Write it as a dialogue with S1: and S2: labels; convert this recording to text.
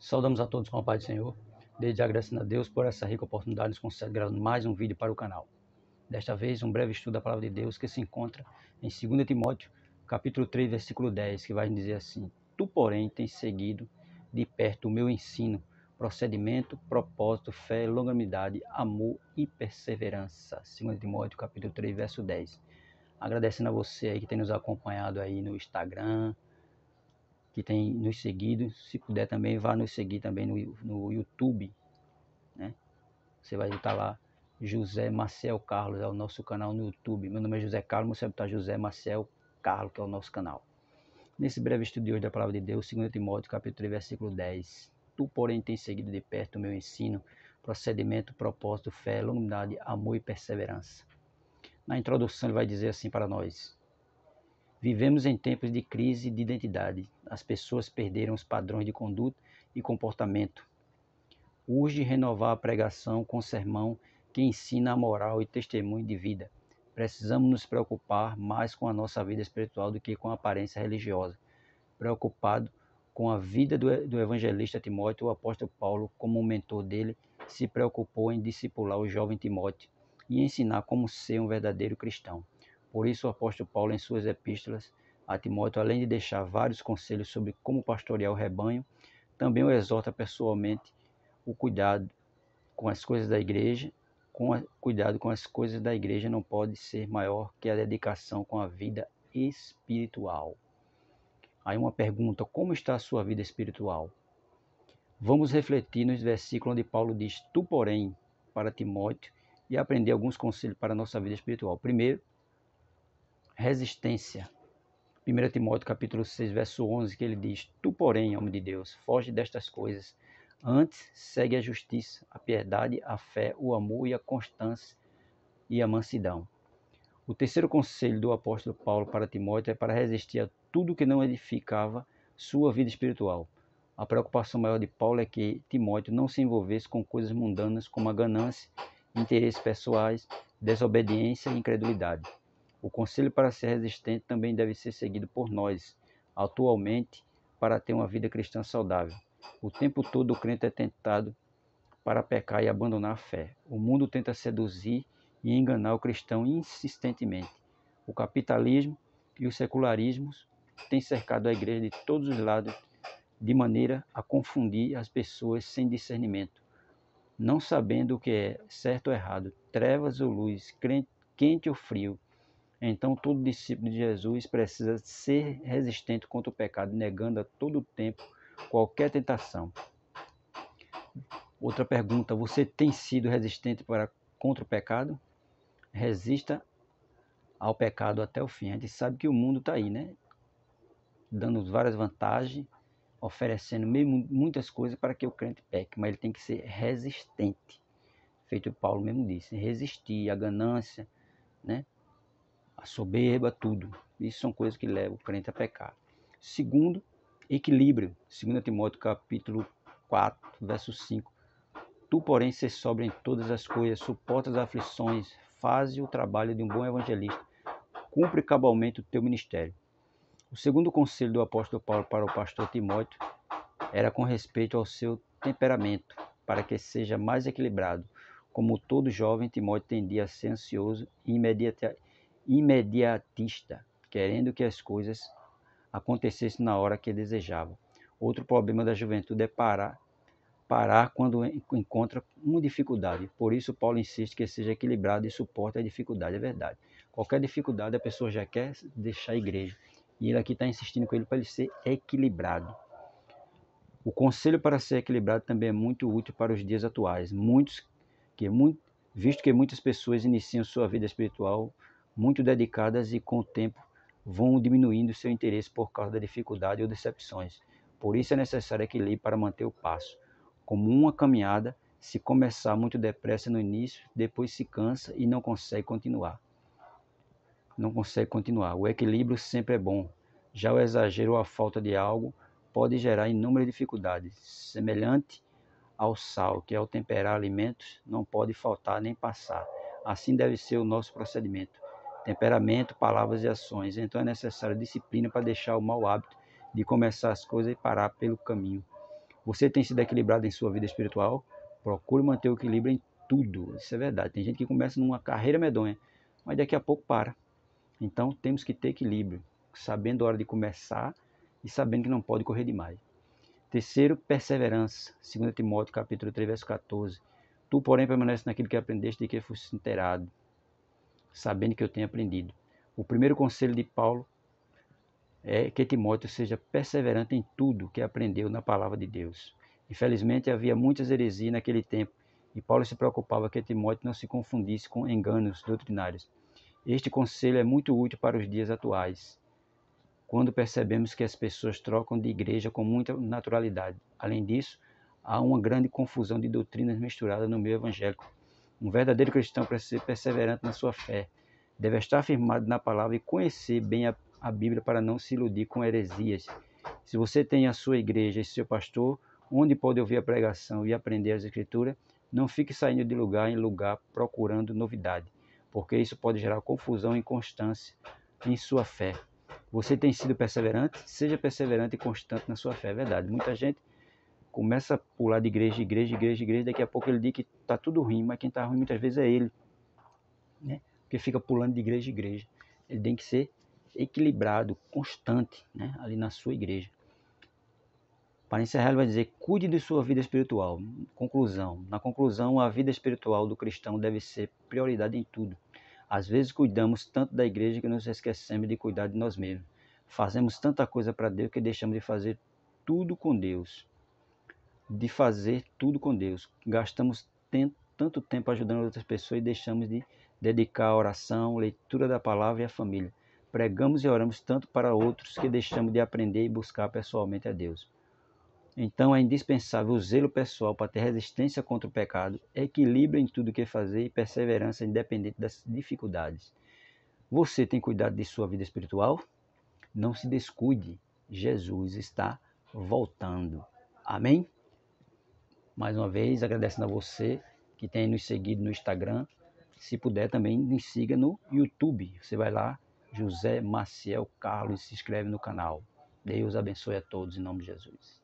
S1: Saudamos a todos com a paz do Senhor, desde agradecendo a Deus por essa rica oportunidade nos concede gravando mais um vídeo para o canal. Desta vez, um breve estudo da Palavra de Deus que se encontra em 2 Timóteo, capítulo 3, versículo 10, que vai dizer assim: Tu, porém, tens seguido de perto o meu ensino, procedimento, propósito, fé, longanimidade, amor e perseverança. 2 Timóteo, capítulo 3, verso 10. Agradecendo a você aí que tem nos acompanhado aí no Instagram, que tem nos seguido. Se puder também, vá nos seguir também no YouTube, né? Você vai estar lá, José Maciel Carlos, é o nosso canal no YouTube. Meu nome é José Carlos, você vai estar José Maciel Carlos, que é o nosso canal. Nesse breve estudo de hoje da Palavra de Deus, 2 Timóteo, capítulo 3, versículo 10. Tu, porém, tens seguido de perto o meu ensino, procedimento, propósito, fé, longanimidade, amor e perseverança. Na introdução ele vai dizer assim para nós: Vivemos em tempos de crise de identidade. As pessoas perderam os padrões de conduta e comportamento. Urge renovar a pregação com sermão que ensina a moral e testemunho de vida. Precisamos nos preocupar mais com a nossa vida espiritual do que com a aparência religiosa. Preocupado com a vida do evangelista Timóteo, o apóstolo Paulo, como um mentor dele, se preocupou em discipular o jovem Timóteo e ensinar como ser um verdadeiro cristão. Por isso, o apóstolo Paulo, em suas epístolas a Timóteo, além de deixar vários conselhos sobre como pastorear o rebanho, também o exorta pessoalmente o cuidado com as coisas da igreja. Cuidado com as coisas da igreja não pode ser maior que a dedicação com a vida espiritual. Aí uma pergunta: como está a sua vida espiritual? Vamos refletir nos versículos onde Paulo diz tu, porém, para Timóteo, e aprender alguns conselhos para a nossa vida espiritual. Primeiro, resistência. 1 Timóteo capítulo 6, verso 11, que ele diz: Tu, porém, homem de Deus, foge destas coisas. Antes, segue a justiça, a piedade, a fé, o amor e a constância e a mansidão. O terceiro conselho do apóstolo Paulo para Timóteo é para resistir a tudo que não edificava sua vida espiritual. A preocupação maior de Paulo é que Timóteo não se envolvesse com coisas mundanas como a ganância, interesses pessoais, desobediência e incredulidade. O conselho para ser resistente também deve ser seguido por nós, atualmente, para ter uma vida cristã saudável. O tempo todo o crente é tentado para pecar e abandonar a fé. O mundo tenta seduzir e enganar o cristão insistentemente. O capitalismo e os secularismos têm cercado a igreja de todos os lados, de maneira a confundir as pessoas sem discernimento, não sabendo o que é certo ou errado, trevas ou luz, quente ou frio. Então, todo discípulo de Jesus precisa ser resistente contra o pecado, negando a todo tempo qualquer tentação. Outra pergunta: você tem sido resistente contra o pecado? Resista ao pecado até o fim. A gente sabe que o mundo está aí, né? Dando várias vantagens, oferecendo muitas coisas para que o crente peque, mas ele tem que ser resistente. Feito o Paulo mesmo disse: resistir à ganância, né? A soberba, tudo. Isso são coisas que levam o crente a pecar. Segundo, equilíbrio. 2 Timóteo capítulo 4, verso 5. Tu, porém, ser sóbrio em todas as coisas, suporta as aflições, faze o trabalho de um bom evangelista, cumpre cabalmente o teu ministério. O segundo conselho do apóstolo Paulo para o pastor Timóteo era com respeito ao seu temperamento, para que seja mais equilibrado. Como todo jovem, Timóteo tendia a ser ansioso e imediatista, querendo que as coisas acontecessem na hora que desejava. Outro problema da juventude é parar quando encontra uma dificuldade. Por isso, Paulo insiste que seja equilibrado e suporte a dificuldade. É verdade. Qualquer dificuldade, a pessoa já quer deixar a igreja. E ele aqui está insistindo com ele para ele ser equilibrado. O conselho para ser equilibrado também é muito útil para os dias atuais. Visto que muitas pessoas iniciam sua vida espiritual muito dedicadas e com o tempo vão diminuindo seu interesse por causa da dificuldade ou decepções. Por isso é necessário equilíbrio para manter o passo. Como uma caminhada, se começar muito depressa no início, depois se cansa e não consegue continuar. O equilíbrio sempre é bom. Já o exagero ou a falta de algo pode gerar inúmeras dificuldades. Semelhante ao sal, que ao temperar alimentos não pode faltar nem passar. Assim deve ser o nosso procedimento. Temperamento, palavras e ações. Então é necessário disciplina para deixar o mau hábito de começar as coisas e parar pelo caminho. Você tem sido equilibrado em sua vida espiritual? Procure manter o equilíbrio em tudo. Isso é verdade. Tem gente que começa numa carreira medonha, mas daqui a pouco para. Então temos que ter equilíbrio, sabendo a hora de começar e sabendo que não pode correr demais. Terceiro, perseverança. 2 Timóteo capítulo 3, verso 14. Tu, porém, permanece naquilo que aprendeste e que foste inteirado, sabendo que eu tenho aprendido. O primeiro conselho de Paulo é que Timóteo seja perseverante em tudo que aprendeu na palavra de Deus. Infelizmente, havia muitas heresias naquele tempo, e Paulo se preocupava que Timóteo não se confundisse com enganos doutrinários. Este conselho é muito útil para os dias atuais, quando percebemos que as pessoas trocam de igreja com muita naturalidade. Além disso, há uma grande confusão de doutrinas misturadas no meio evangélico. Um verdadeiro cristão precisa ser perseverante na sua fé, deve estar firmado na palavra e conhecer bem a Bíblia para não se iludir com heresias. Se você tem a sua igreja e seu pastor, onde pode ouvir a pregação e aprender as escrituras, não fique saindo de lugar em lugar procurando novidade, porque isso pode gerar confusão e inconstância em sua fé. Você tem sido perseverante? Seja perseverante e constante na sua fé, é verdade. Muita gente começa a pular de igreja, daqui a pouco ele diz que está tudo ruim, mas quem está ruim muitas vezes é ele, né? Porque fica pulando de igreja em igreja. Ele tem que ser equilibrado, constante, né? Ali na sua igreja. Para encerrar, ele vai dizer, cuide de sua vida espiritual. Conclusão. Na conclusão, a vida espiritual do cristão deve ser prioridade em tudo. Às vezes cuidamos tanto da igreja que nos esquecemos de cuidar de nós mesmos. Fazemos tanta coisa para Deus que deixamos de fazer tudo com Deus. Gastamos tanto tempo ajudando outras pessoas e deixamos de dedicar a oração, leitura da palavra e a família. Pregamos e oramos tanto para outros que deixamos de aprender e buscar pessoalmente a Deus. Então é indispensável o zelo pessoal para ter resistência contra o pecado, equilíbrio em tudo que fazer e perseverança independente das dificuldades. Você tem cuidado de sua vida espiritual? Não se descuide, Jesus está voltando. Amém? Mais uma vez, agradecendo a você que tem nos seguido no Instagram. Se puder, também nos siga no YouTube. Você vai lá, José Maciel Carlos, e se inscreve no canal. Deus abençoe a todos em nome de Jesus.